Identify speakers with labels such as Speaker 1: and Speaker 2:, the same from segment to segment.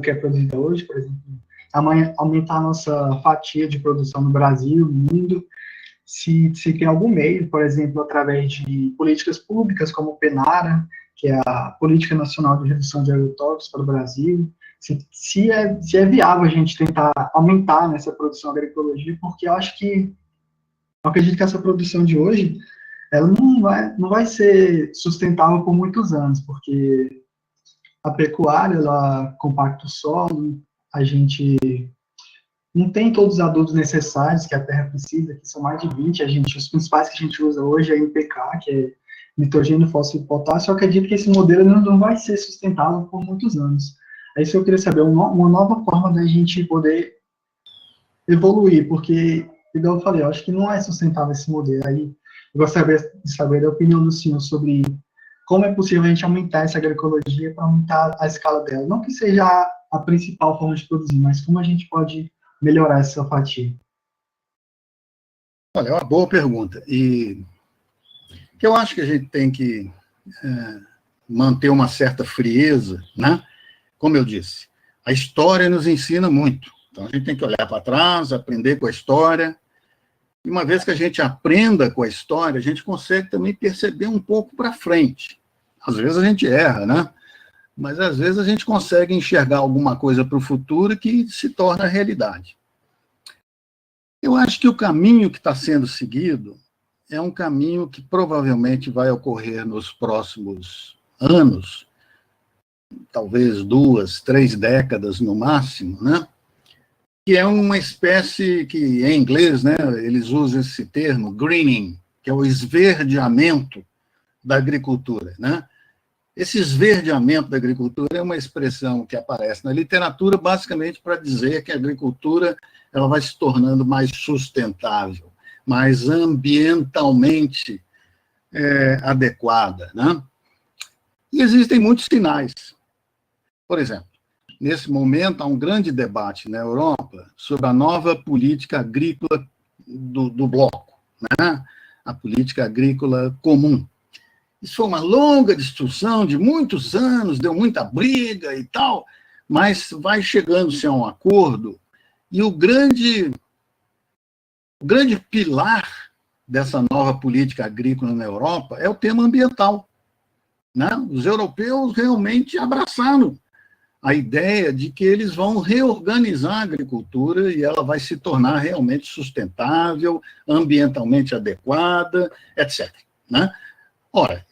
Speaker 1: que é produzida hoje, por exemplo, aumentar a nossa fatia de produção no Brasil, no mundo, se tem algum meio, por exemplo, através de políticas públicas, como o PENARA, que é a Política Nacional de Redução de Agrotóxicos para o Brasil, se é viável a gente tentar aumentar nessa produção agroecologia, porque eu acredito que essa produção de hoje, ela não vai ser sustentável por muitos anos, porque a pecuária, ela compacta o solo, a gente não tem todos os adubos necessários que a terra precisa, que são mais de 20, os principais que a gente usa hoje é NPK, que é nitrogênio, fósforo e potássio. Eu acredito que esse modelo não vai ser sustentável por muitos anos. Aí isso eu queria saber, uma nova forma da gente poder evoluir, porque, igual eu falei, eu acho que não é sustentável esse modelo. Aí eu gostaria de saber a opinião do senhor sobre como é possível a gente aumentar essa agroecologia para aumentar a escala dela. Não que seja a principal forma de produzir, mas como a gente pode melhorar essa fatia?
Speaker 2: Olha, é uma boa pergunta. E que eu acho que a gente tem que manter uma certa frieza, né? Como eu disse, a história nos ensina muito. Então, a gente tem que olhar para trás, aprender com a história. E uma vez que a gente aprenda com a história, a gente consegue também perceber um pouco para frente. Às vezes a gente erra, né? Mas às vezes a gente consegue enxergar alguma coisa para o futuro que se torna realidade. Eu acho que o caminho que está sendo seguido é um caminho que provavelmente vai ocorrer nos próximos anos, talvez 2, 3 décadas no máximo, né? Que é uma espécie que, em inglês, né, eles usam esse termo, greening, que é o esverdeamento da agricultura, né? Esse esverdeamento da agricultura é uma expressão que aparece na literatura basicamente para dizer que a agricultura ela vai se tornando mais sustentável, mais ambientalmente adequada, né? E existem muitos sinais. Por exemplo, nesse momento há um grande debate na Europa sobre a nova política agrícola do bloco, né? A política agrícola comum. Isso foi uma longa discussão de muitos anos, deu muita briga e tal, mas vai chegando-se a um acordo, e o grande pilar dessa nova política agrícola na Europa é o tema ambiental, né? Os europeus realmente abraçaram a ideia de que eles vão reorganizar a agricultura e ela vai se tornar realmente sustentável, ambientalmente adequada, etc. Né? Ora,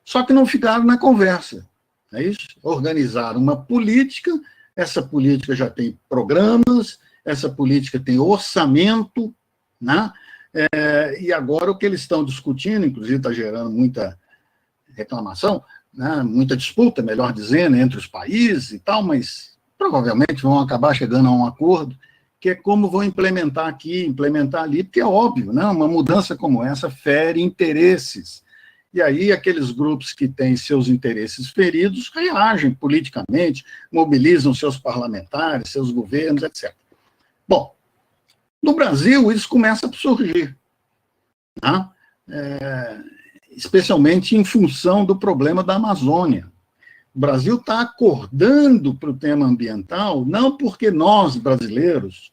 Speaker 2: só que não ficaram na conversa, não é isso? Organizaram uma política, essa política já tem programas, essa política tem orçamento, né? E agora o que eles estão discutindo, inclusive está gerando muita reclamação, né? Muita disputa, melhor dizendo, entre os países e tal, mas provavelmente vão acabar chegando a um acordo, que é como vão implementar aqui, implementar ali, porque é óbvio, né? Uma mudança como essa fere interesses. E aí aqueles grupos que têm seus interesses feridos reagem politicamente, mobilizam seus parlamentares, seus governos, etc. Bom, no Brasil isso começa a surgir, né? Especialmente em função do problema da Amazônia. O Brasil está acordando para o tema ambiental, não porque nós, brasileiros,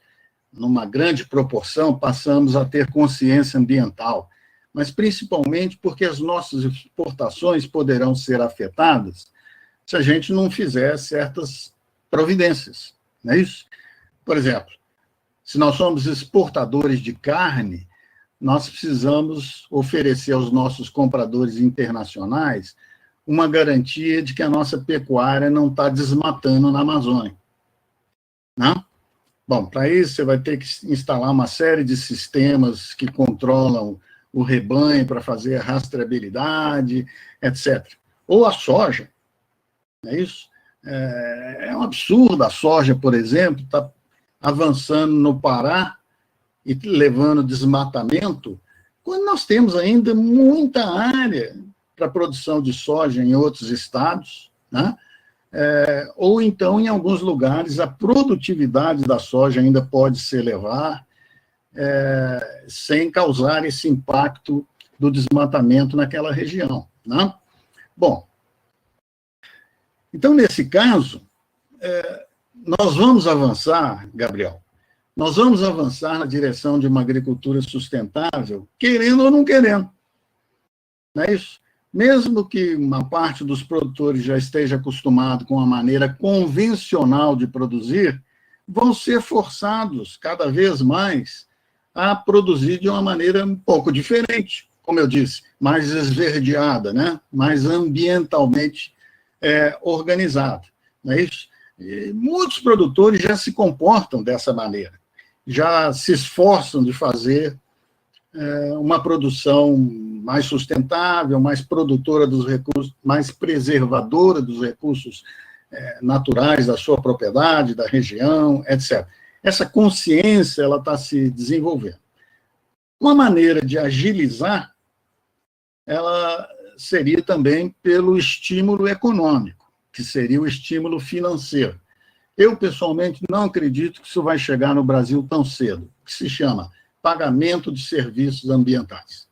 Speaker 2: numa grande proporção, passamos a ter consciência ambiental, mas principalmente porque as nossas exportações poderão ser afetadas se a gente não fizer certas providências, não é isso? Por exemplo, se nós somos exportadores de carne, nós precisamos oferecer aos nossos compradores internacionais uma garantia de que a nossa pecuária não está desmatando na Amazônia. Não? Bom, para isso você vai ter que instalar uma série de sistemas que controlam o rebanho para fazer a rastreabilidade, etc. Ou a soja, não é isso? É um absurdo a soja, por exemplo, está avançando no Pará e levando desmatamento, quando nós temos ainda muita área para produção de soja em outros estados, né? Ou então, em alguns lugares, a produtividade da soja ainda pode se elevar, sem causar esse impacto do desmatamento naquela região, né? Bom, então, nesse caso, nós vamos avançar, Gabriel, nós vamos avançar na direção de uma agricultura sustentável, querendo ou não querendo. Não é isso? Mesmo que uma parte dos produtores já esteja acostumado com a maneira convencional de produzir, vão ser forçados cada vez mais a produzir de uma maneira um pouco diferente, como eu disse, mais esverdeada, né? Mais ambientalmente organizada. Não é isso? E muitos produtores já se comportam dessa maneira, já se esforçam de fazer uma produção mais sustentável, mais produtora dos recursos, mais preservadora dos recursos naturais da sua propriedade, da região, etc. Essa consciência ela está se desenvolvendo. Uma maneira de agilizar ela seria também pelo estímulo econômico, que seria o estímulo financeiro. Eu, pessoalmente, não acredito que isso vai chegar no Brasil tão cedo, que se chama pagamento de serviços ambientais.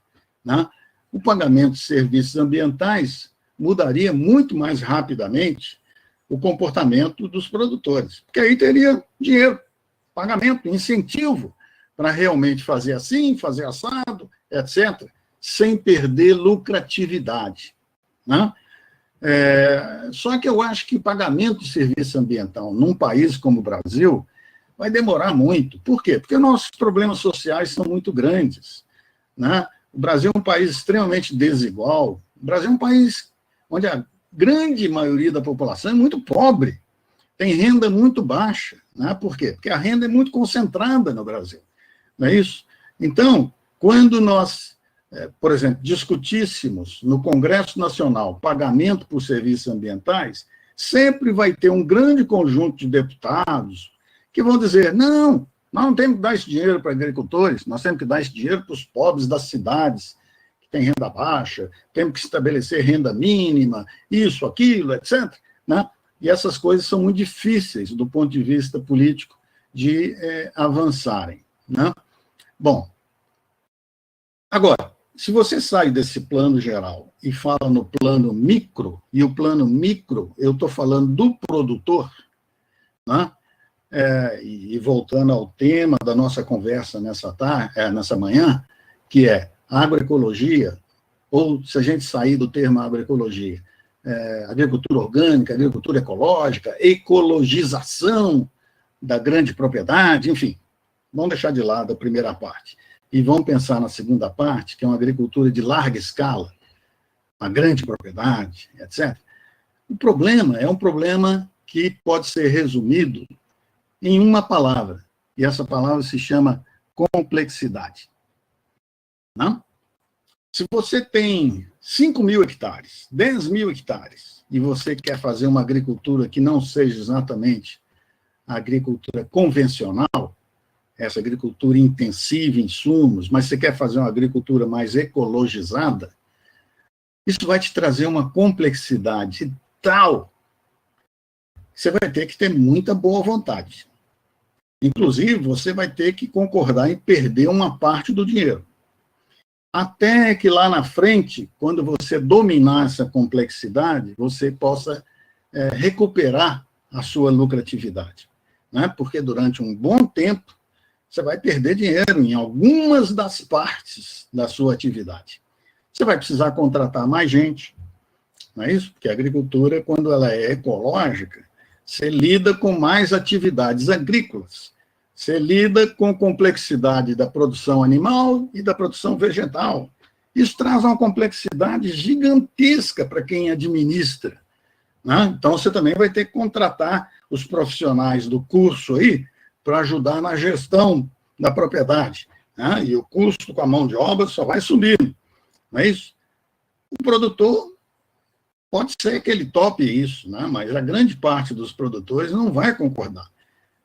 Speaker 2: Né? O pagamento de serviços ambientais mudaria muito mais rapidamente o comportamento dos produtores, porque aí teria dinheiro, pagamento, incentivo para realmente fazer assim, fazer assado, etc., sem perder lucratividade. Né? Só que eu acho que o pagamento de serviço ambiental num país como o Brasil vai demorar muito. Por quê? Porque nossos problemas sociais são muito grandes. Né? O Brasil é um país extremamente desigual. O Brasil é um país onde a grande maioria da população é muito pobre, tem renda muito baixa. Né? Por quê? Porque a renda é muito concentrada no Brasil. Não é isso? Então, quando nós, por exemplo, discutíssemos no Congresso Nacional pagamento por serviços ambientais, sempre vai ter um grande conjunto de deputados que vão dizer, não, nós não temos que dar esse dinheiro para agricultores, nós temos que dar esse dinheiro para os pobres das cidades, que têm renda baixa, temos que estabelecer renda mínima, isso, aquilo, etc. Né? E essas coisas são muito difíceis do ponto de vista político de avançarem. Né? Bom, agora, se você sai desse plano geral e fala no plano micro, e o plano micro, eu estou falando do produtor, né? E voltando ao tema da nossa conversa nessa manhã, que é agroecologia, ou se a gente sair do termo agroecologia, agricultura orgânica, agricultura ecológica, ecologização da grande propriedade, enfim, vamos deixar de lado a primeira parte. E vamos pensar na segunda parte, que é uma agricultura de larga escala, uma grande propriedade, etc. O problema é um problema que pode ser resumido em uma palavra, e essa palavra se chama complexidade. Não? Se você tem 5.000 hectares, 10.000 hectares, e você quer fazer uma agricultura que não seja exatamente a agricultura convencional, essa agricultura intensiva em insumos, mas você quer fazer uma agricultura mais ecologizada, isso vai te trazer uma complexidade tal que você vai ter que ter muita boa vontade. Inclusive, você vai ter que concordar em perder uma parte do dinheiro. Até que lá na frente, quando você dominar essa complexidade, você possa recuperar a sua lucratividade. Né? Porque durante um bom tempo, você vai perder dinheiro em algumas das partes da sua atividade. Você vai precisar contratar mais gente, não é isso? Porque a agricultura, quando ela é ecológica, você lida com mais atividades agrícolas. Você lida com a complexidade da produção animal e da produção vegetal. Isso traz uma complexidade gigantesca para quem administra. Né? Então, você também vai ter que contratar os profissionais do curso aí para ajudar na gestão da propriedade. Né? E o custo com a mão de obra só vai subindo. Não é isso? O produtor pode ser que ele tope isso, né? Mas a grande parte dos produtores não vai concordar.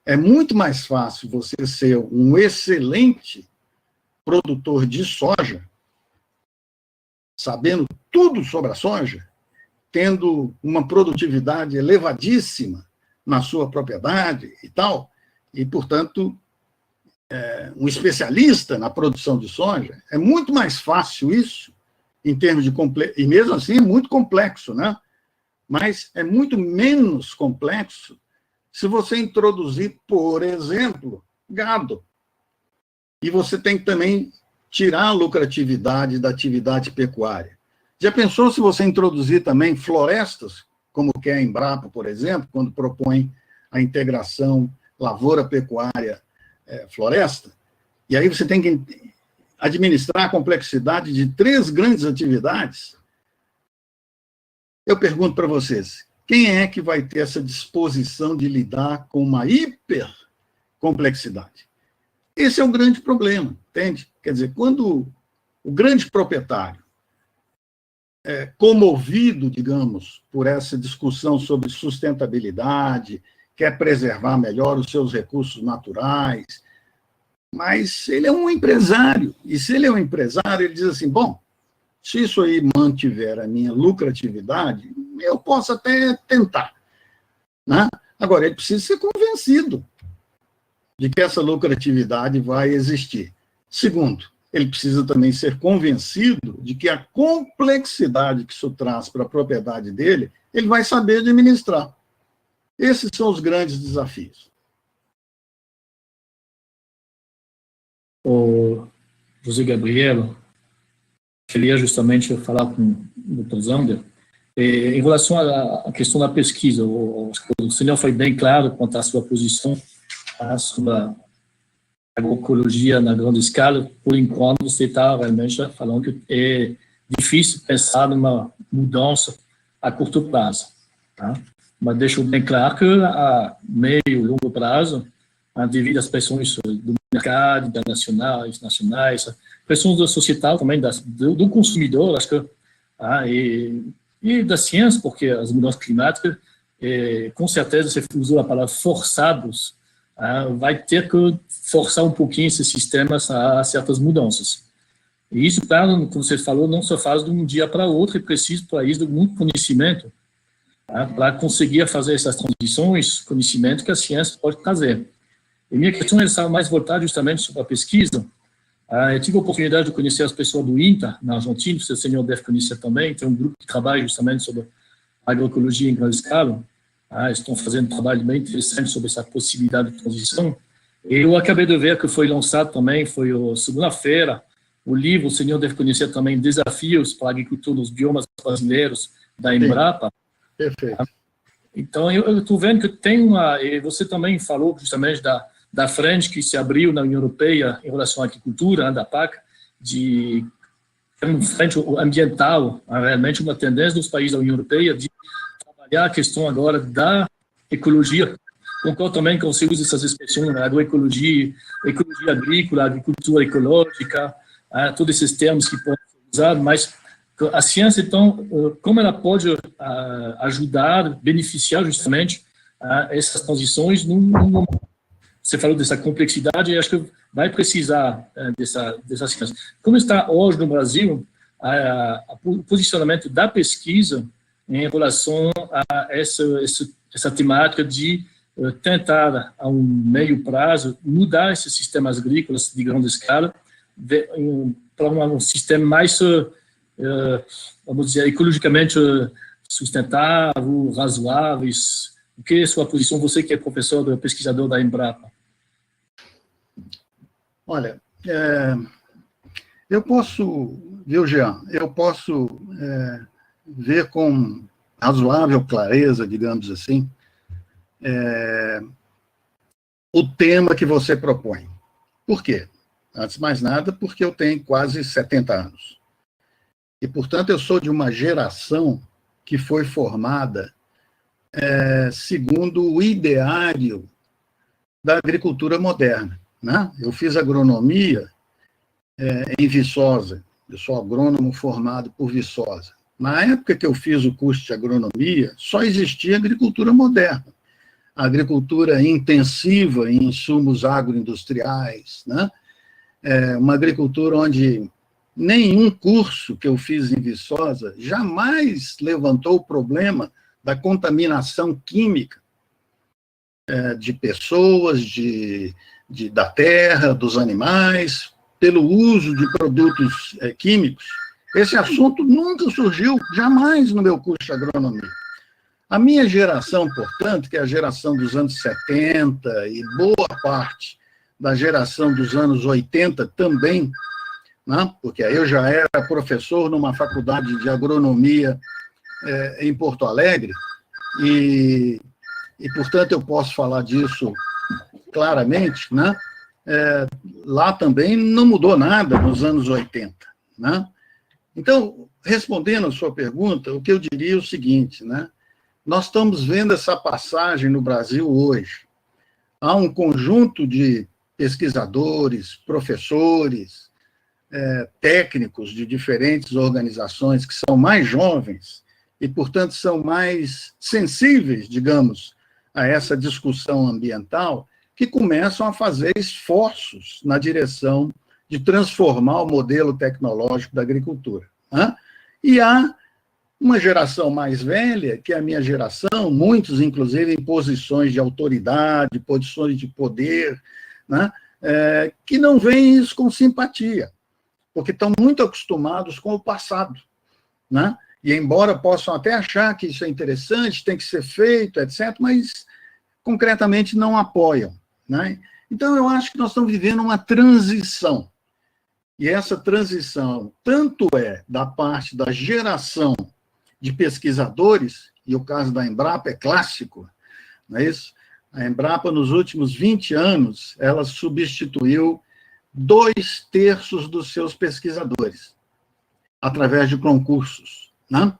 Speaker 2: É muito mais fácil você ser um excelente produtor de soja, sabendo tudo sobre a soja, tendo uma produtividade elevadíssima na sua propriedade e tal, e, portanto, um especialista na produção de soja, é muito mais fácil isso, em termos de e mesmo assim é muito complexo, né? Mas é muito menos complexo se você introduzir, por exemplo, gado. E você tem que também tirar a lucratividade da atividade pecuária. Já pensou se você introduzir também florestas, como quer a Embrapa, por exemplo, quando propõe a integração lavoura-pecuária-floresta? E aí você tem que administrar a complexidade de 3 grandes atividades. Eu pergunto para vocês, quem é que vai ter essa disposição de lidar com uma hipercomplexidade? Esse é o grande problema, entende? Quer dizer, quando o grande proprietário é comovido, digamos, por essa discussão sobre sustentabilidade, quer preservar melhor os seus recursos naturais, mas ele é um empresário, e se ele é um empresário, ele diz assim, bom, se isso aí mantiver a minha lucratividade, eu posso até tentar, né? Agora, ele precisa ser convencido de que essa lucratividade vai existir. Segundo, ele precisa também ser convencido de que a complexidade que isso traz para a propriedade dele, ele vai saber administrar. Esses são os grandes desafios.
Speaker 3: O José Gabriel, queria justamente falar com o Dr. Zander, em relação à questão da pesquisa. O senhor foi bem claro quanto à sua posição sobre a agroecologia na grande escala. Por enquanto, você está realmente falando que é difícil pensar numa mudança a curto prazo. Tá? Mas deixo bem claro que a meio e longo prazo, devido às pressões do mercado, internacionais, nacionais, pressões da sociedade também, do consumidor, acho que, e da ciência, porque as mudanças climáticas, com certeza, você usou a palavra forçados, vai ter que forçar um pouquinho esses sistemas a certas mudanças. E isso, claro, como você falou, não se faz de um dia para outro, e precisa, para isso, de muito conhecimento, para conseguir fazer essas transições, conhecimento que a ciência pode trazer. E minha questão estava mais voltada justamente sobre a pesquisa. Eu tive a oportunidade de conhecer as pessoas do INTA, na Argentina, o senhor deve conhecer também, tem um grupo que trabalha justamente sobre agroecologia em grande escala. Estão fazendo um trabalho bem interessante sobre essa possibilidade de transição. Eu acabei de ver que foi lançado também, foi segunda-feira, o livro, o senhor deve conhecer também, Desafios para a Agricultura nos Biomas Brasileiros, da Embrapa.
Speaker 2: Perfeito.
Speaker 3: Então, eu estou vendo que tem e você também falou justamente da frente que se abriu na União Europeia em relação à agricultura, da PAC, de uma frente ambiental, realmente uma tendência dos países da União Europeia de trabalhar a questão agora da ecologia. Concordo também que você usa essas expressões, agroecologia, ecologia agrícola, agricultura ecológica, todos esses termos que podem ser usados, mas a ciência, então, como ela pode ajudar, beneficiar justamente essas transições você falou dessa complexidade, e acho que vai precisar dessa ciência. Como está hoje no Brasil o posicionamento da pesquisa em relação a essa temática de tentar, a um meio prazo, mudar esses sistemas agrícolas de grande escala para um sistema mais, vamos dizer, ecologicamente sustentável, razoáveis? O que é a sua posição, você que é professor, pesquisador da Embrapa?
Speaker 2: Olha, eu posso, viu, Jean, eu posso ver com razoável clareza, digamos assim, o tema que você propõe. Por quê? Antes de mais nada, porque eu tenho quase 70 anos. E, portanto, eu sou de uma geração que foi formada segundo o ideário da agricultura moderna, né? Eu fiz agronomia em Viçosa, eu sou agrônomo formado por Viçosa. Na época que eu fiz o curso de agronomia, só existia agricultura moderna, a agricultura intensiva em insumos agroindustriais, né? Uma agricultura onde nenhum curso que eu fiz em Viçosa jamais levantou o problema da contaminação química de pessoas, da terra, dos animais, pelo uso de produtos químicos. Esse assunto nunca surgiu, jamais, no meu curso de agronomia. A minha geração, portanto, que é a geração dos anos 70 e boa parte da geração dos anos 80 também, né? Porque aí eu já era professor numa faculdade de agronomia em Porto Alegre, e, portanto, eu posso falar disso claramente, né? Lá também não mudou nada nos anos 80, né? Então, respondendo a sua pergunta, o que eu diria é o seguinte, né? Nós estamos vendo essa passagem no Brasil hoje. Há um conjunto de pesquisadores, professores, técnicos de diferentes organizações que são mais jovens e, portanto, são mais sensíveis, digamos, a essa discussão ambiental, que começam a fazer esforços na direção de transformar o modelo tecnológico da agricultura, né? E há uma geração mais velha, que é a minha geração, muitos, inclusive, em posições de autoridade, posições de poder, né? Que não veem isso com simpatia, porque estão muito acostumados com o passado, né? E embora possam até achar que isso é interessante, tem que ser feito, etc., mas concretamente não apoiam, né? Então, eu acho que nós estamos vivendo uma transição. E essa transição, tanto da parte da geração de pesquisadores, e o caso da Embrapa é clássico, não é isso? A Embrapa, nos últimos 20 anos, ela substituiu 2/3 dos seus pesquisadores, através de concursos, né?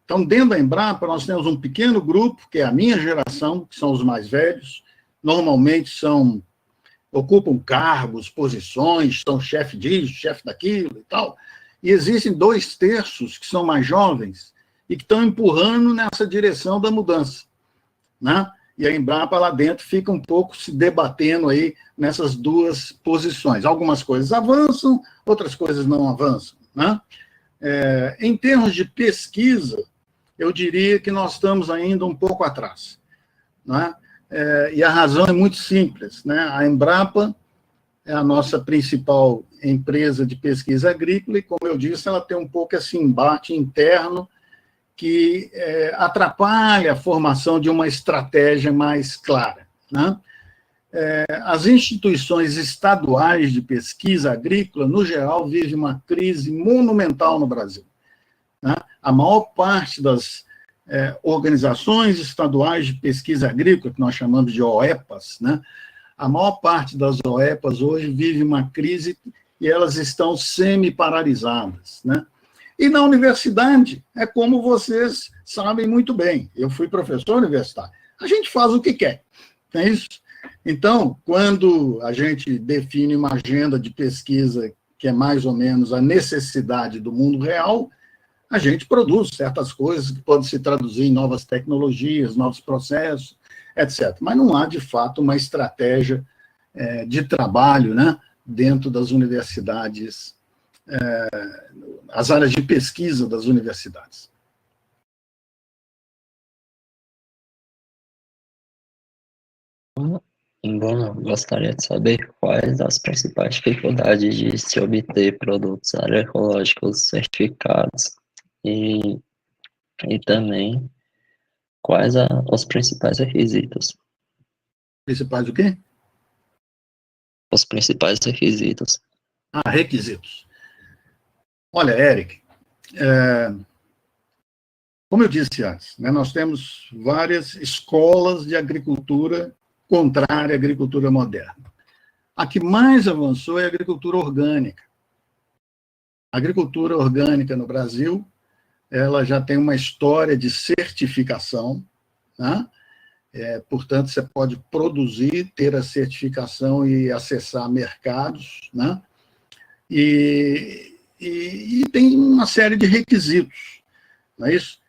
Speaker 2: Então, dentro da Embrapa, nós temos um pequeno grupo, que é a minha geração, que são os mais velhos, normalmente ocupam cargos, posições, são chefe disso, chefe daquilo e tal, e existem 2/3 que são mais jovens e que estão empurrando nessa direção da mudança, né? E a Embrapa lá dentro fica um pouco se debatendo aí nessas duas posições. Algumas coisas avançam, outras coisas não avançam, né? Em termos de pesquisa, eu diria que nós estamos ainda um pouco atrás, né? E a razão é muito simples, né? A Embrapa é a nossa principal empresa de pesquisa agrícola e, como eu disse, ela tem um pouco esse embate interno que atrapalha a formação de uma estratégia mais clara, né? As instituições estaduais de pesquisa agrícola, no geral, vivem uma crise monumental no Brasil, né? A maior parte das organizações estaduais de pesquisa agrícola, que nós chamamos de OEPAs, né? A maior parte das OEPAs hoje vive uma crise e elas estão semi-paralisadas, né? E na universidade, é como vocês sabem muito bem, eu fui professor universitário, a gente faz o que quer, não é isso? Então, quando a gente define uma agenda de pesquisa que é mais ou menos a necessidade do mundo real, a gente produz certas coisas que podem se traduzir em novas tecnologias, novos processos, etc. Mas não há, de fato, uma estratégia de trabalho, né, dentro das universidades, as áreas de pesquisa das universidades.
Speaker 4: Bom, gostaria de saber quais as principais dificuldades de se obter produtos agroecológicos certificados e também quais os principais requisitos.
Speaker 2: Principais o quê?
Speaker 4: Os principais requisitos.
Speaker 2: Requisitos. Olha, Eric, como eu disse antes, né, nós temos várias escolas de agricultura contrária à agricultura moderna. A que mais avançou é a agricultura orgânica. A agricultura orgânica no Brasil, ela já tem uma história de certificação, né? Portanto, você pode produzir, ter a certificação e acessar mercados, né? E tem uma série de requisitos, não é isso?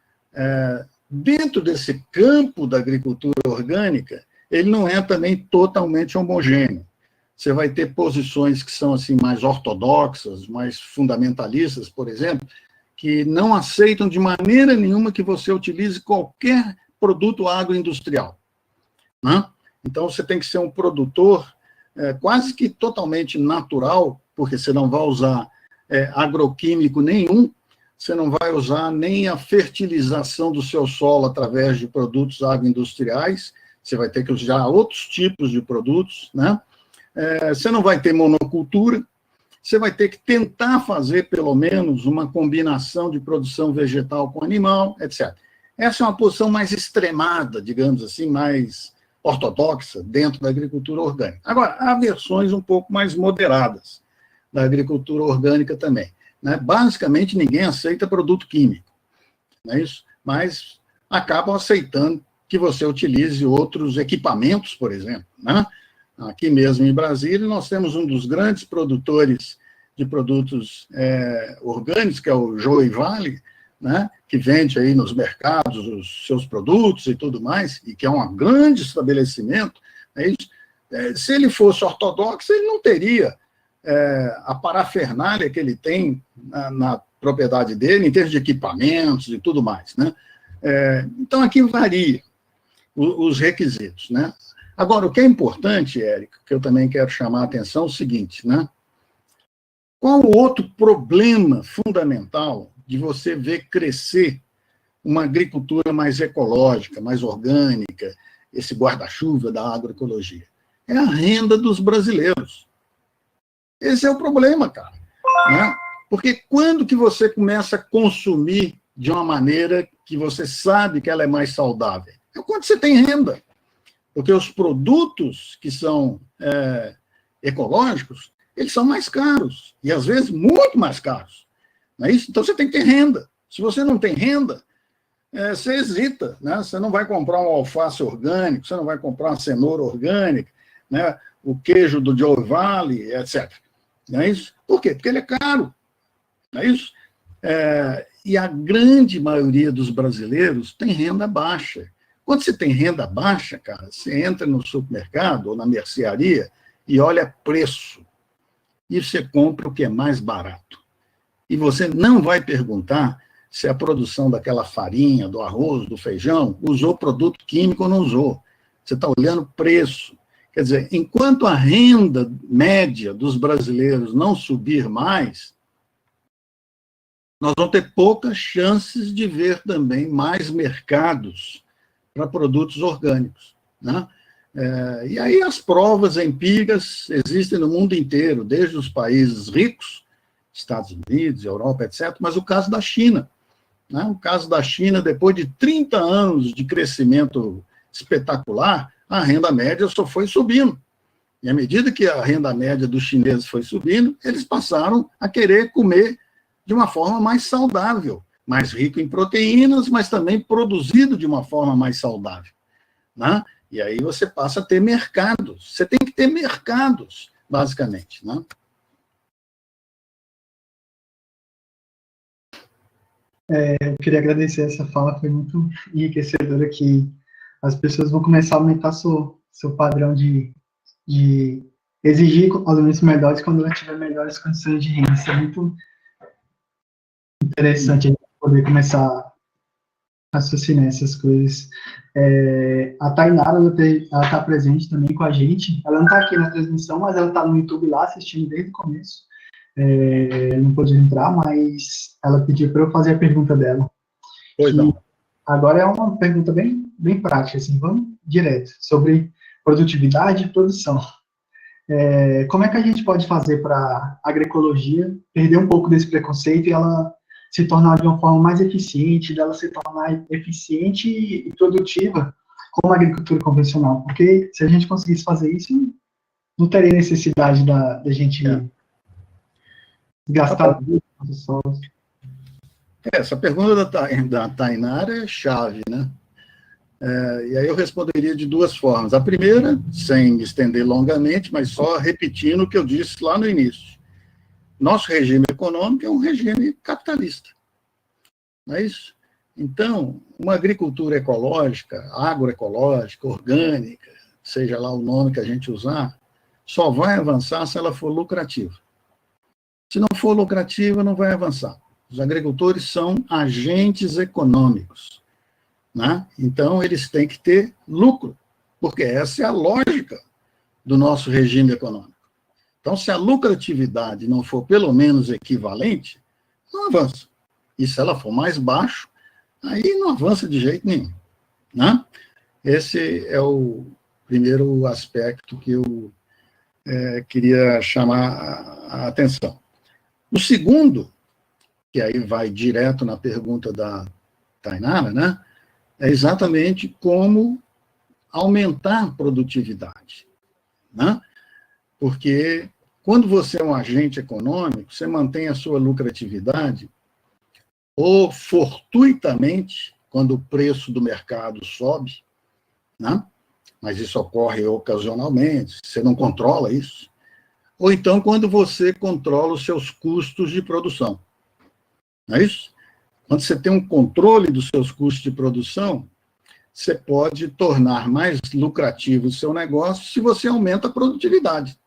Speaker 2: Dentro desse campo da agricultura orgânica, ele não é também totalmente homogêneo. Você vai ter posições que são assim mais ortodoxas, mais fundamentalistas, por exemplo, que não aceitam de maneira nenhuma que você utilize qualquer produto agroindustrial, né? Então, você tem que ser um produtor quase que totalmente natural, porque você não vai usar agroquímico nenhum, você não vai usar nem a fertilização do seu solo através de produtos agroindustriais, você vai ter que usar outros tipos de produtos, né? Você não vai ter monocultura, você vai ter que tentar fazer, pelo menos, uma combinação de produção vegetal com animal, etc. Essa é uma posição mais extremada, digamos assim, mais ortodoxa dentro da agricultura orgânica. Agora, há versões um pouco mais moderadas da agricultura orgânica também, né? Basicamente, ninguém aceita produto químico, não é isso? Mas acabam aceitando que você utilize outros equipamentos, por exemplo, né? Aqui mesmo em Brasília, nós temos um dos grandes produtores de produtos orgânicos, que é o Joey Valley, né, que vende aí nos mercados os seus produtos e tudo mais, e que é um grande estabelecimento. Se ele fosse ortodoxo, ele não teria a parafernália que ele tem na propriedade dele, em termos de equipamentos e tudo mais, né? Então, aqui varia os requisitos, né? Agora, o que é importante, Érico, que eu também quero chamar a atenção, é o seguinte, né? Qual o outro problema fundamental de você ver crescer uma agricultura mais ecológica, mais orgânica, esse guarda-chuva da agroecologia? É a renda dos brasileiros. Esse é o problema, cara, né? Porque quando que você começa a consumir de uma maneira que você sabe que ela é mais saudável? É quando você tem renda. Porque os produtos que são ecológicos, eles são mais caros, e às vezes muito mais caros. Não é isso? Então você tem que ter renda. Se você não tem renda, você hesita, né? Você não vai comprar um alface orgânico, você não vai comprar uma cenoura orgânica, né? O queijo do Joey Valley, etc. Não é isso? Por quê? Porque ele é caro. Não é isso? E a grande maioria dos brasileiros tem renda baixa. Quando você tem renda baixa, cara, você entra no supermercado ou na mercearia e olha preço. E você compra o que é mais barato. E você não vai perguntar se a produção daquela farinha, do arroz, do feijão, usou produto químico ou não usou. Você está olhando preço. Quer dizer, enquanto a renda média dos brasileiros não subir mais, nós vamos ter poucas chances de ver também mais mercados para produtos orgânicos, né? E aí as provas empíricas existem no mundo inteiro, desde os países ricos, Estados Unidos, Europa, etc., mas o caso da China, né? O caso da China, depois de 30 anos de crescimento espetacular, a renda média só foi subindo. E à medida que a renda média dos chineses foi subindo, eles passaram a querer comer de uma forma mais saudável, mais rico em proteínas, mas também produzido de uma forma mais saudável, né? E aí você passa a ter mercados. Você tem que ter mercados, basicamente, né?
Speaker 1: Eu queria agradecer essa fala, foi muito enriquecedora, que as pessoas vão começar a aumentar seu padrão de exigir alunos melhores quando ela tiver melhores condições de renda. Isso é muito interessante a gente poder começar a raciocinar essas coisas. A Tainara, ela está presente também com a gente. Ela não está aqui na transmissão, mas ela está no YouTube lá assistindo desde o começo. Não pôde entrar, mas ela pediu para eu fazer a pergunta dela.
Speaker 2: Pois não.
Speaker 1: Agora é uma pergunta bem, bem prática, assim, vamos direto, sobre produtividade e produção. Como é que a gente pode fazer para a agroecologia perder um pouco desse preconceito e ela se tornar de uma forma mais eficiente, dela se tornar eficiente e produtiva como a agricultura convencional? Porque se a gente conseguisse fazer isso, não teria necessidade da gente gastar nossos solos.
Speaker 2: Essa pergunta da Tainara é chave, né? E aí eu responderia de duas formas. A primeira, sem me estender longamente, mas só repetindo o que eu disse lá no início. Nosso regime econômico é um regime capitalista. Não é isso? Então, uma agricultura ecológica, agroecológica, orgânica, seja lá o nome que a gente usar, só vai avançar se ela for lucrativa. Se não for lucrativa, não vai avançar. Os agricultores são agentes econômicos, né? Então, eles têm que ter lucro, porque essa é a lógica do nosso regime econômico. Então, se a lucratividade não for pelo menos equivalente, não avança. E se ela for mais baixo, aí não avança de jeito nenhum, né? Esse é o primeiro aspecto que eu queria chamar a atenção. O segundo, que aí vai direto na pergunta da Tainara, né, é exatamente como aumentar a produtividade, né? Porque quando você é um agente econômico, você mantém a sua lucratividade ou fortuitamente, quando o preço do mercado sobe, né? Mas isso ocorre ocasionalmente, você não controla isso, ou então quando você controla os seus custos de produção, não é isso? Quando você tem um controle dos seus custos de produção, você pode tornar mais lucrativo o seu negócio se você aumenta a produtividade.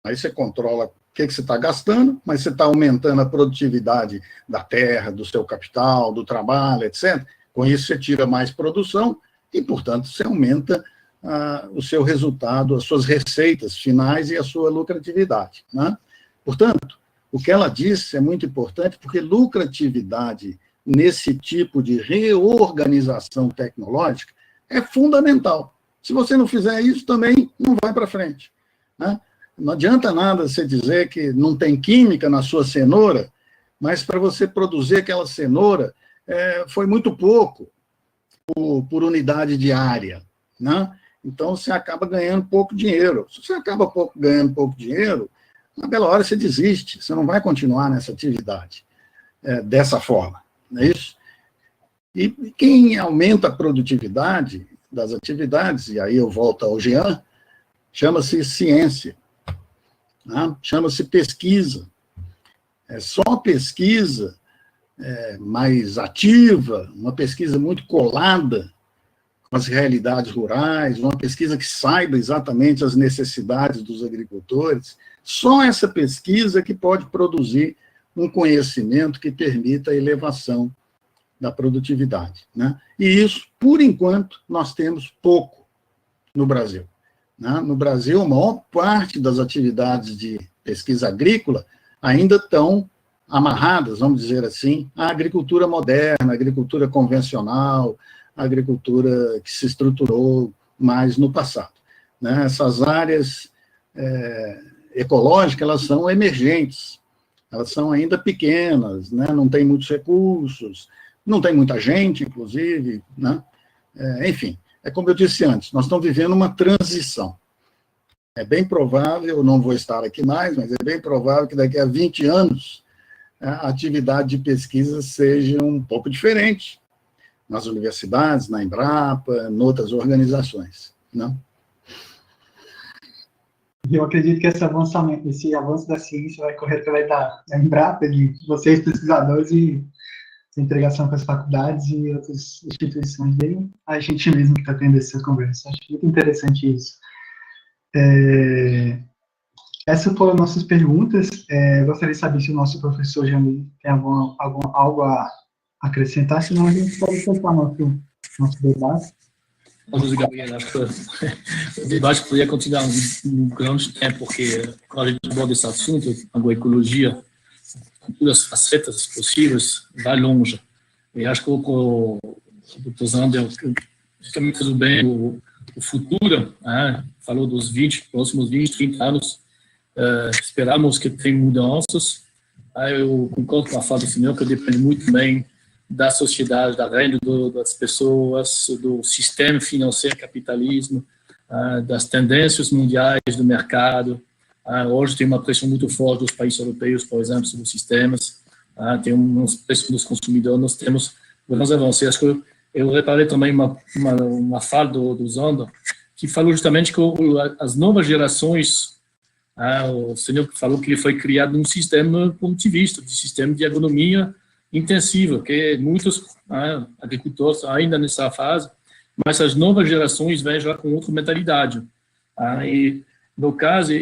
Speaker 2: Aí você controla o que você está gastando, mas você está aumentando a produtividade da terra, do seu capital, do trabalho, etc. Com isso você tira mais produção e, portanto, você aumenta o seu resultado, as suas receitas finais e a sua lucratividade, né? Portanto, o que ela disse é muito importante, porque lucratividade nesse tipo de reorganização tecnológica é fundamental. Se você não fizer isso, também não vai para frente, né? Não adianta nada você dizer que não tem química na sua cenoura, mas para você produzir aquela cenoura foi muito pouco por unidade diária, né? Então, você acaba ganhando pouco dinheiro. Se você acaba ganhando pouco dinheiro, na bela hora você desiste, você não vai continuar nessa atividade dessa forma, não é isso? E quem aumenta a produtividade das atividades, e aí eu volto ao Jean, chama-se ciência, né? Chama-se pesquisa. É só pesquisa mais ativa, uma pesquisa muito colada com as realidades rurais, uma pesquisa que saiba exatamente as necessidades dos agricultores, só essa pesquisa que pode produzir um conhecimento que permita a elevação da produtividade, né? E isso, por enquanto, nós temos pouco no Brasil, né? No Brasil, a maior parte das atividades de pesquisa agrícola ainda estão amarradas, vamos dizer assim, à agricultura moderna, à agricultura convencional, à agricultura que se estruturou mais no passado, né? Essas áreas ecológicas, elas são emergentes, elas são ainda pequenas, né? Não tem muitos recursos, não tem muita gente, inclusive, né? Enfim, é como eu disse antes, nós estamos vivendo uma transição. É bem provável, não vou estar aqui mais, mas é bem provável que daqui a 20 anos a atividade de pesquisa seja um pouco diferente nas universidades, na Embrapa, em outras organizações, né?
Speaker 1: Eu acredito que esse avanço da ciência vai correr através da Embrapa, de vocês, pesquisadores, e a integração com as faculdades e outras instituições, bem a gente mesmo que está tendo essa conversa. Acho muito interessante isso. Essas foram nossas perguntas. Gostaria de saber se o nosso professor Jamil tem algo a acrescentar, senão a gente pode continuar nosso debate.
Speaker 3: José Gabriel, acho que o debate poderia continuar um grande tempo, porque quando a gente aborda esse assunto, a agroecologia, com todas as facetas possíveis, vai longe. E acho que o Dr. Zander também fez bem o futuro, falou dos próximos 20, 30 anos, esperamos que tenha mudanças. Eu concordo com a fala do senhor, que depende muito bem da sociedade, da renda das pessoas, do sistema financeiro, capitalismo, das tendências mundiais do mercado. Hoje tem uma pressão muito forte dos países europeus, por exemplo, sobre os sistemas. Tem uns preços dos consumidores, nós temos grandes avanços. Acho que eu reparei também uma fala do Zander, que falou justamente que as novas gerações, o senhor falou que foi criado um sistema produtivista, de sistema de agronomia intensiva, que muitos agricultores ainda nessa fase, mas as novas gerações vêm já com outra mentalidade. E, no caso,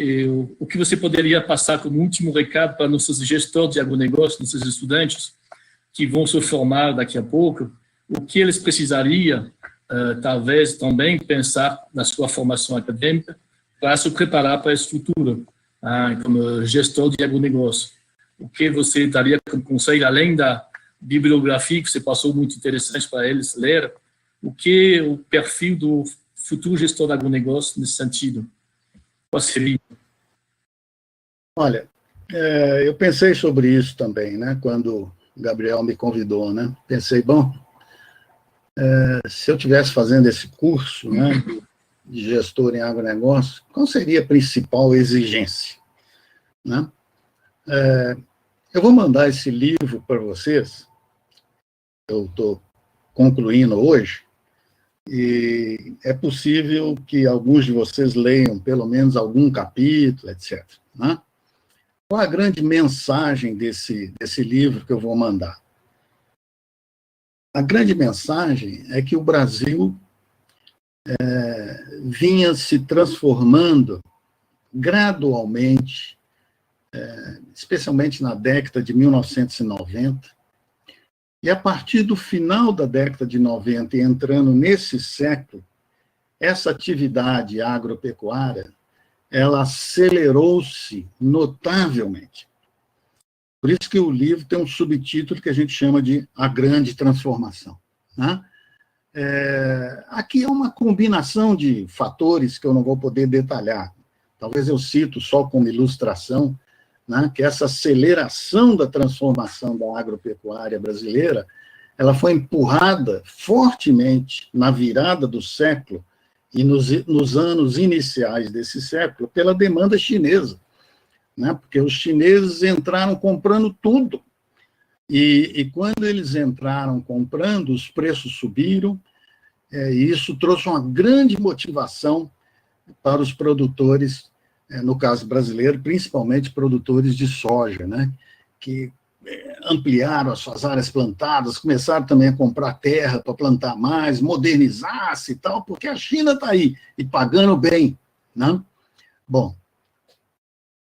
Speaker 3: o que você poderia passar como último recado para nossos gestores de agronegócio, nossos estudantes que vão se formar daqui a pouco, o que eles precisariam, talvez, também pensar na sua formação acadêmica para se preparar para esse futuro, como gestor de agronegócio? O que você daria como conselho, além da bibliografia que você passou muito interessante para eles ler. O que o perfil do futuro gestor de agronegócio nesse sentido? Qual seria?
Speaker 2: Olha, eu pensei sobre isso também, né, quando o Gabriel me convidou, né? Pensei, bom, se eu estivesse fazendo esse curso, né, de gestor em agronegócio, qual seria a principal exigência, né? Eu vou mandar esse livro para vocês, eu estou concluindo hoje, e é possível que alguns de vocês leiam pelo menos algum capítulo, etc., né? Qual a grande mensagem desse livro que eu vou mandar? A grande mensagem é que o Brasil vinha se transformando gradualmente, especialmente na década de 1990, e a partir do final da década de 90 e entrando nesse século, essa atividade agropecuária ela acelerou-se notavelmente. Por isso que o livro tem um subtítulo que a gente chama de A Grande Transformação, né? Aqui é uma combinação de fatores que eu não vou poder detalhar. Talvez eu cito só como ilustração, né, que essa aceleração da transformação da agropecuária brasileira ela foi empurrada fortemente na virada do século e nos anos iniciais desse século, pela demanda chinesa, né? Porque os chineses entraram comprando tudo. E quando eles entraram comprando, os preços subiram, e isso trouxe uma grande motivação para os produtores, no caso brasileiro, principalmente produtores de soja, né? Que ampliaram as suas áreas plantadas, começaram também a comprar terra para plantar mais, modernizar-se e tal, porque a China está aí, e pagando bem, né? Bom,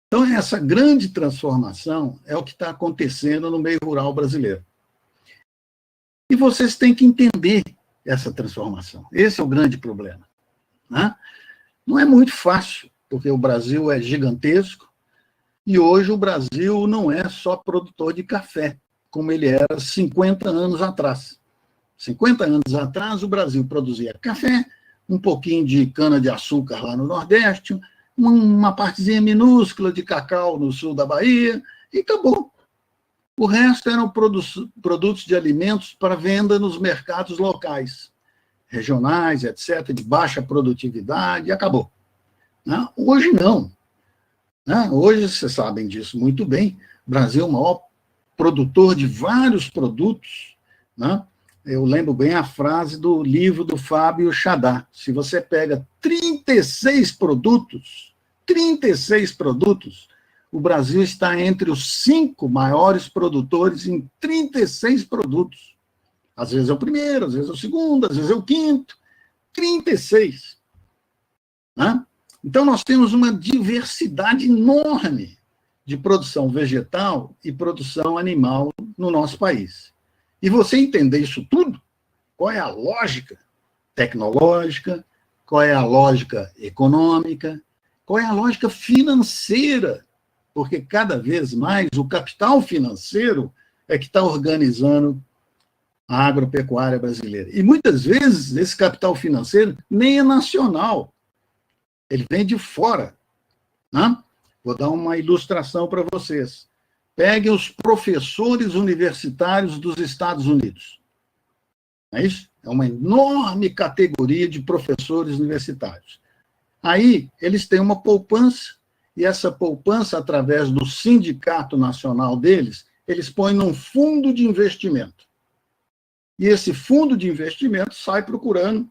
Speaker 2: então essa grande transformação é o que está acontecendo no meio rural brasileiro. E vocês têm que entender essa transformação. Esse é o grande problema, né? Não é muito fácil, porque o Brasil é gigantesco, e hoje o Brasil não é só produtor de café, como ele era 50 anos atrás. 50 anos atrás, o Brasil produzia café, um pouquinho de cana-de-açúcar lá no Nordeste, uma partezinha minúscula de cacau no sul da Bahia, e acabou. O resto eram produtos de alimentos para venda nos mercados locais, regionais, etc., de baixa produtividade, e acabou. Hoje não. Hoje, vocês sabem disso muito bem, o Brasil é o maior produtor de vários produtos, né? Eu lembro bem a frase do livro do Fábio Chadá. Se você pega 36 produtos, o Brasil está entre os 5 maiores produtores em 36 produtos. Às vezes é o primeiro, às vezes é o segundo, às vezes é o quinto. 36. Né? Então, nós temos uma diversidade enorme de produção vegetal e produção animal no nosso país. E você entender isso tudo, qual é a lógica tecnológica, qual é a lógica econômica, qual é a lógica financeira, porque cada vez mais o capital financeiro é que está organizando a agropecuária brasileira. E muitas vezes esse capital financeiro nem é nacional, ele vem de fora. Né? Vou dar uma ilustração para vocês. Peguem os professores universitários dos Estados Unidos. É isso? É uma enorme categoria de professores universitários. Aí, eles têm uma poupança, e essa poupança, através do sindicato nacional deles, eles põem num fundo de investimento. E esse fundo de investimento sai procurando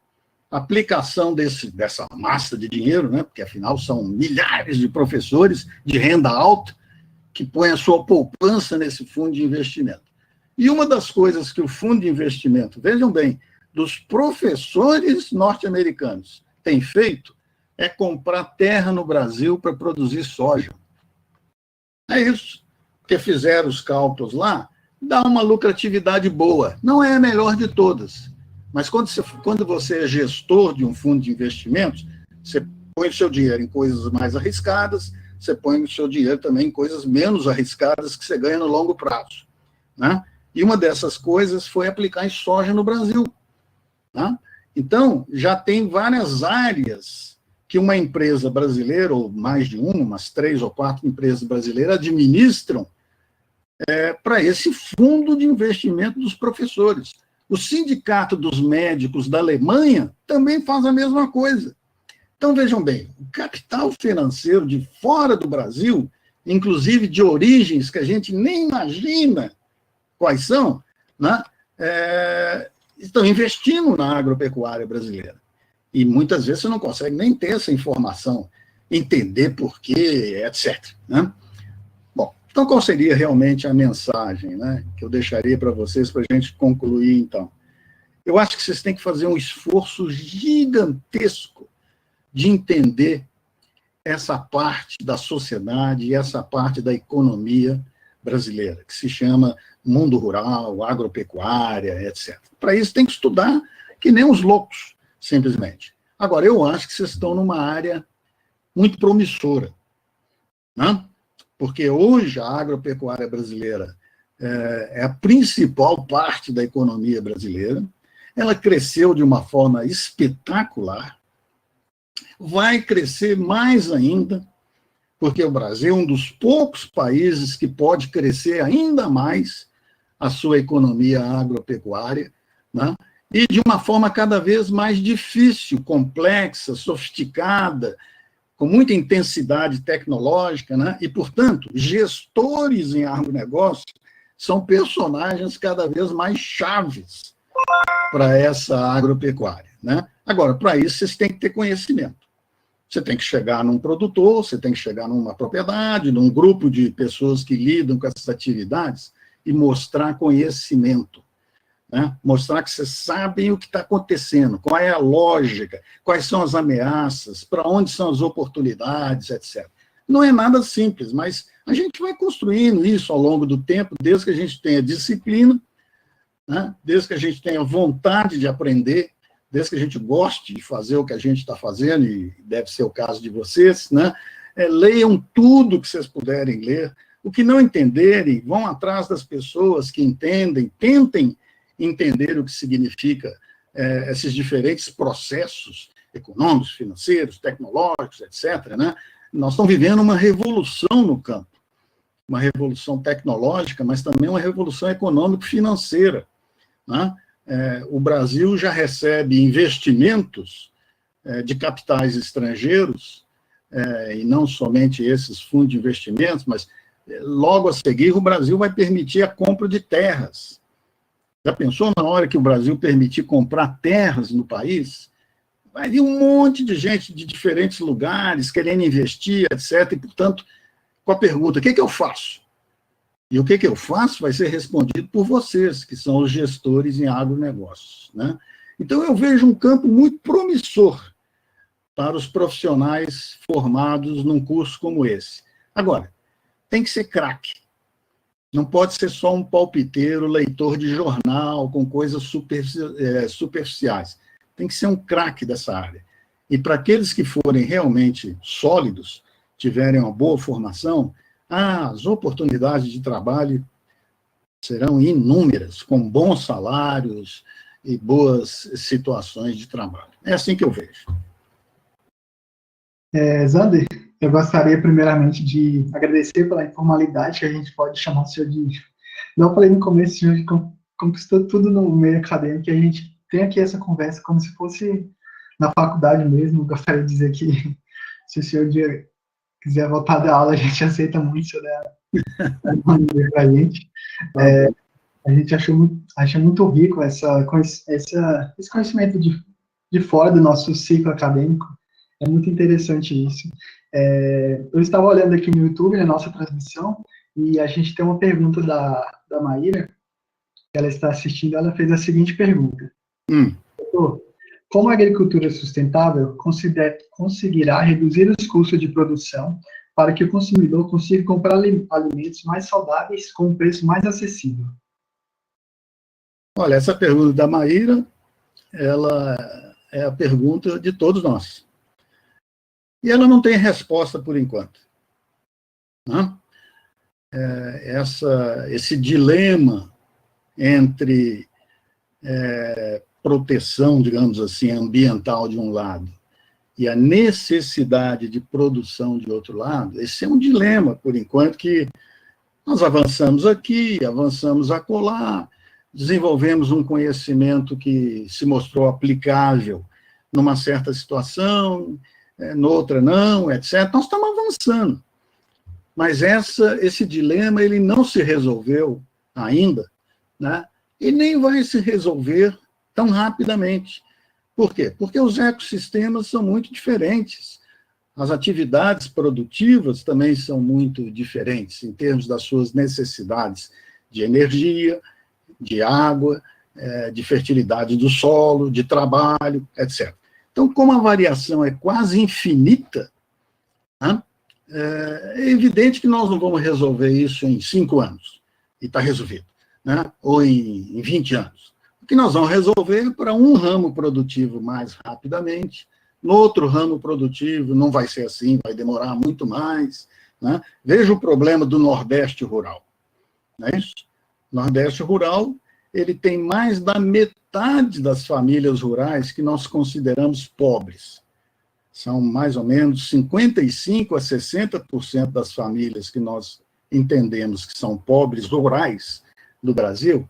Speaker 2: aplicação dessa massa de dinheiro, né? Porque, afinal, são milhares de professores de renda alta que põem a sua poupança nesse fundo de investimento. E uma das coisas que o fundo de investimento, vejam bem, dos professores norte-americanos tem feito é comprar terra no Brasil para produzir soja. É isso. Porque fizeram os cálculos lá, dá uma lucratividade boa. Não é a melhor de todas. Mas quando você é gestor de um fundo de investimentos, você põe o seu dinheiro em coisas mais arriscadas, você põe o seu dinheiro também em coisas menos arriscadas que você ganha no longo prazo. Né? E uma dessas coisas foi aplicar em soja no Brasil. Tá? Então, já tem várias áreas que uma empresa brasileira, ou mais de uma, umas 3 ou 4 empresas brasileiras, administram para esse fundo de investimento dos professores. O Sindicato dos Médicos da Alemanha também faz a mesma coisa. Então, vejam bem, o capital financeiro de fora do Brasil, inclusive de origens que a gente nem imagina quais são, né, estão investindo na agropecuária brasileira. E muitas vezes você não consegue nem ter essa informação, entender por quê, etc. Né? Bom, então qual seria realmente a mensagem, né, que eu deixaria para vocês para a gente concluir, então? Eu acho que vocês têm que fazer um esforço gigantesco de entender essa parte da sociedade e essa parte da economia brasileira, que se chama mundo rural, agropecuária, etc. Para isso tem que estudar que nem os loucos, simplesmente. Agora, eu acho que vocês estão numa área muito promissora, né? Porque hoje a agropecuária brasileira é a principal parte da economia brasileira, ela cresceu de uma forma espetacular, vai crescer mais ainda, porque o Brasil é um dos poucos países que pode crescer ainda mais a sua economia agropecuária, né? E de uma forma cada vez mais difícil, complexa, sofisticada, com muita intensidade tecnológica, né? E, portanto, gestores em agronegócio são personagens cada vez mais chaves para essa agropecuária, né? Agora, para isso, vocês têm que ter conhecimento. Você tem que chegar num produtor, você tem que chegar numa propriedade, num grupo de pessoas que lidam com essas atividades e mostrar conhecimento, né? Mostrar que vocês sabem o que está acontecendo, qual é a lógica, quais são as ameaças, para onde são as oportunidades, etc. Não é nada simples, mas a gente vai construindo isso ao longo do tempo, desde que a gente tenha disciplina, né? Desde que a gente tenha vontade de aprender, desde que a gente goste de fazer o que a gente está fazendo, e deve ser o caso de vocês, né? Leiam tudo que vocês puderem ler. O que não entenderem, vão atrás das pessoas que entendem, tentem entender o que significa esses diferentes processos econômicos, financeiros, tecnológicos, etc. Né? Nós estamos vivendo uma revolução no campo, uma revolução tecnológica, mas também uma revolução econômico-financeira, né? O Brasil já recebe investimentos de capitais estrangeiros, e não somente esses fundos de investimentos, mas logo a seguir o Brasil vai permitir a compra de terras. Já pensou na hora que o Brasil permitir comprar terras no país? Vai vir um monte de gente de diferentes lugares querendo investir, etc. E, portanto, com a pergunta, o que eu faço? E o que eu faço vai ser respondido por vocês, que são os gestores em agronegócios, né? Então, eu vejo um campo muito promissor para os profissionais formados num curso como esse. Agora, tem que ser craque. Não pode ser só um palpiteiro, leitor de jornal, com coisas superficiais. Tem que ser um craque dessa área. E para aqueles que forem realmente sólidos, tiverem uma boa formação, as oportunidades de trabalho serão inúmeras, com bons salários e boas situações de trabalho. É assim que eu vejo.
Speaker 1: Zander, eu gostaria primeiramente de agradecer pela informalidade que a gente pode chamar o senhor de... Não falei no começo, o senhor conquistou tudo no meio acadêmico, que a gente tem aqui essa conversa como se fosse na faculdade mesmo. Eu gostaria de dizer que se o senhor quiser voltar da aula, a gente aceita muito, se der pra gente. A gente acha muito rico esse conhecimento de fora do nosso ciclo acadêmico. É muito interessante isso. Eu estava olhando aqui no YouTube, na nossa transmissão, e a gente tem uma pergunta da Maíra, que ela está assistindo, ela fez a seguinte pergunta. Doutor, como a agricultura sustentável conseguirá reduzir os custos de produção para que o consumidor consiga comprar alimentos mais saudáveis com um preço mais acessível?
Speaker 2: Olha, essa pergunta da Maíra, ela é a pergunta de todos nós. E ela não tem resposta por enquanto. Né? Esse dilema entre proteção, digamos assim, ambiental de um lado e a necessidade de produção de outro lado, esse é um dilema, por enquanto, que nós avançamos aqui, avançamos acolá, desenvolvemos um conhecimento que se mostrou aplicável numa certa situação, noutra não, etc. Nós estamos avançando. Mas esse dilema ele não se resolveu ainda, né? E nem vai se resolver tão rapidamente. Por quê? Porque os ecossistemas são muito diferentes. As atividades produtivas também são muito diferentes em termos das suas necessidades de energia, de água, de fertilidade do solo, de trabalho, etc. Então, como a variação é quase infinita, né, é evidente que nós não vamos resolver isso em 5 anos, e está resolvido, né, ou em 20 anos. O que nós vamos resolver para um ramo produtivo mais rapidamente, no outro ramo produtivo não vai ser assim, vai demorar muito mais. Né? Veja o problema do Nordeste rural. Não é isso? O Nordeste rural ele tem mais da metade das famílias rurais que nós consideramos pobres. São mais ou menos 55% a 60% das famílias que nós entendemos que são pobres rurais do Brasil,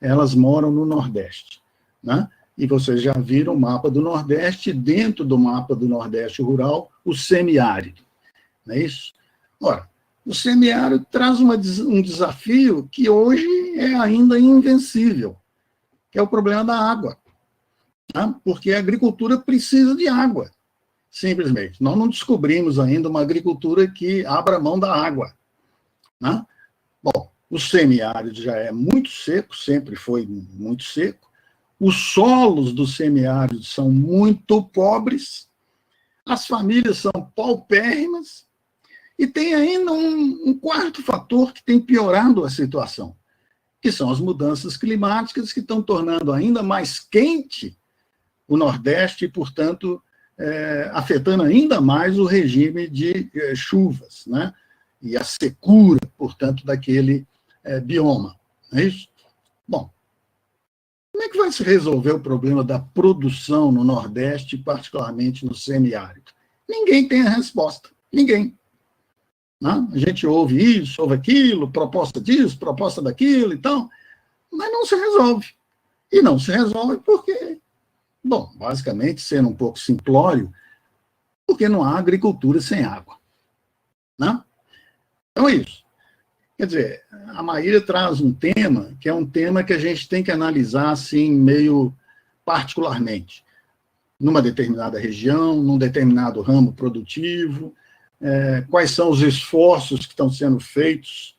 Speaker 2: elas moram no Nordeste. Né? E vocês já viram o mapa do Nordeste, dentro do mapa do Nordeste rural, o semiárido. Não é isso? Ora, o semiárido traz um desafio que hoje é ainda invencível, que é o problema da água. Tá? Porque a agricultura precisa de água, simplesmente. Nós não descobrimos ainda uma agricultura que abra mão da água. Né? Bom, o semiárido já é muito seco, sempre foi muito seco. Os solos do semiárido são muito pobres, as famílias são paupérrimas, e tem ainda um quarto fator que tem piorado a situação, que são as mudanças climáticas que estão tornando ainda mais quente o Nordeste e, portanto, afetando ainda mais o regime de chuvas, né? E a secura, portanto, daquele bioma. Não é isso? Bom, como é que vai se resolver o problema da produção no Nordeste, particularmente no semiárido? Ninguém tem a resposta. Ninguém. Não? A gente ouve isso, ouve aquilo, proposta disso, proposta daquilo e tal, mas não se resolve. E não se resolve porque, bom, basicamente, sendo um pouco simplório, porque não há agricultura sem água. Não? Então é isso. Quer dizer, a Maíra traz um tema que é um tema que a gente tem que analisar assim, meio particularmente, numa determinada região, num determinado ramo produtivo, quais são os esforços que estão sendo feitos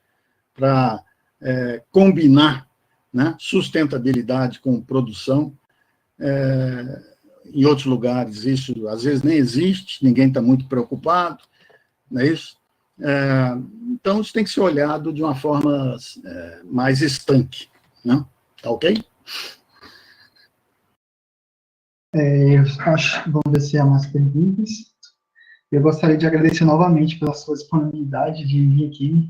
Speaker 2: para combinar, né, sustentabilidade com produção. Em outros lugares isso às vezes nem existe, ninguém está muito preocupado, não é isso? Então, isso tem que ser olhado de uma forma mais estanque. Né? Tá ok?
Speaker 1: Eu acho, vamos ver se há mais perguntas. Eu gostaria de agradecer novamente pela sua disponibilidade de vir aqui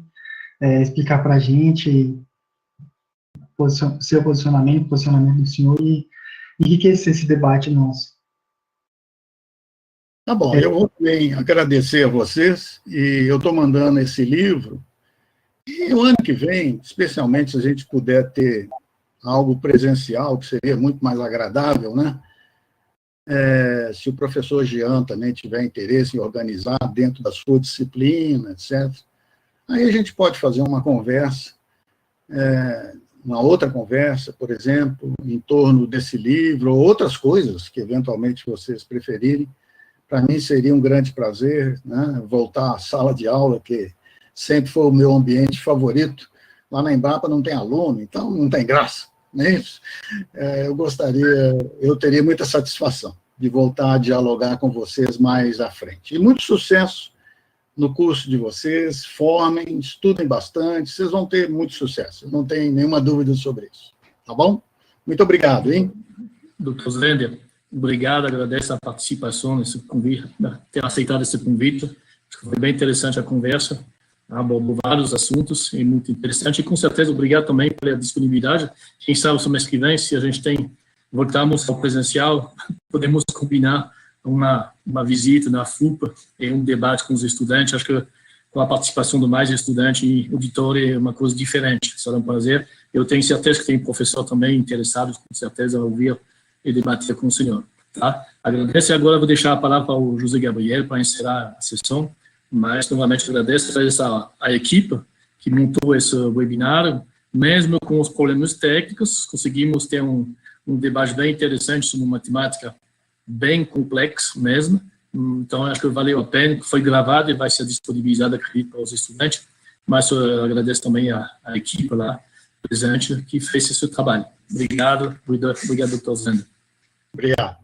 Speaker 1: explicar para a gente seu posicionamento, o posicionamento do senhor e enriquecer esse debate nosso.
Speaker 2: Tá bom, eu vou também agradecer a vocês, e eu estou mandando esse livro, e o ano que vem, especialmente se a gente puder ter algo presencial, que seria muito mais agradável, né? Se o professor Jean também tiver interesse em organizar dentro da sua disciplina, etc., aí a gente pode fazer uma conversa, uma outra conversa, por exemplo, em torno desse livro, ou outras coisas que eventualmente vocês preferirem. Para mim seria um grande prazer, né, voltar à sala de aula, que sempre foi o meu ambiente favorito. Lá na Embrapa não tem aluno, então não tem graça, não é isso? Eu teria muita satisfação de voltar a dialogar com vocês mais à frente. E muito sucesso no curso de vocês, formem, estudem bastante, vocês vão ter muito sucesso, não tem nenhuma dúvida sobre isso. Tá bom? Muito obrigado, hein?
Speaker 3: Dr. Slender, obrigado, agradeço a participação nesse convite, ter aceitado esse convite. Foi bem interessante a conversa. abordou vários assuntos, é muito interessante, e com certeza obrigado também pela disponibilidade. Quem sabe, semestre que vem, se a gente voltarmos ao presencial, podemos combinar uma visita na FUPA e um debate com os estudantes. Acho que com a participação de mais estudantes e auditório é uma coisa diferente, será um prazer. Eu tenho certeza que tem professor também interessado, com certeza, a ouvir e debater com o senhor. Tá? Agradeço, e agora vou deixar a palavra para o José Gabriel para encerrar a sessão, mas novamente agradeço a equipe que montou esse webinar. Mesmo com os problemas técnicos, conseguimos ter um debate bem interessante sobre matemática bem complexo mesmo. Então, acho que valeu a pena, foi gravado e vai ser disponibilizado, acredito, para os estudantes, mas eu agradeço também a equipe lá presente que fez esse trabalho. Obrigado, doutor Zander.
Speaker 2: Obrigado.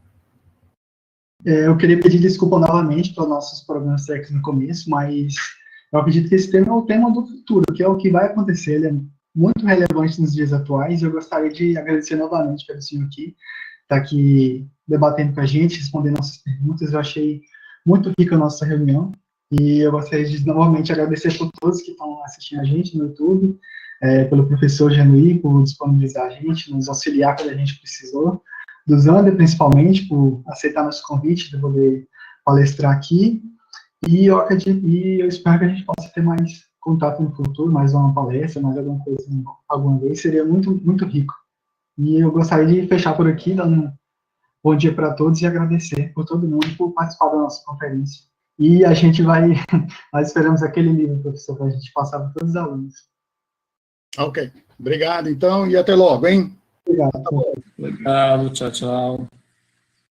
Speaker 1: Eu queria pedir desculpa novamente pelos nossos problemas técnicos no começo, mas eu acredito que esse tema é o tema do futuro, que é o que vai acontecer. Ele é muito relevante nos dias atuais, e eu gostaria de agradecer novamente pelo senhor aqui, estar aqui debatendo com a gente, respondendo nossas perguntas. Eu achei muito rica a nossa reunião, e eu gostaria de novamente agradecer por todos que estão assistindo a gente no YouTube, pelo professor Januí por disponibilizar a gente, nos auxiliar quando a gente precisou, do Zander, principalmente, por aceitar nosso convite de poder palestrar aqui, e eu espero que a gente possa ter mais contato no futuro, mais uma palestra, mais alguma coisa, alguma vez, seria muito, muito rico. E eu gostaria de fechar por aqui, dando um bom dia para todos e agradecer por todo mundo por participar da nossa conferência. E a gente nós esperamos aquele livro, professor, para a gente passar para todos os alunos.
Speaker 2: Ok. Obrigado, então, e até logo, hein?
Speaker 1: Obrigado.
Speaker 3: Obrigado, tchau, tchau.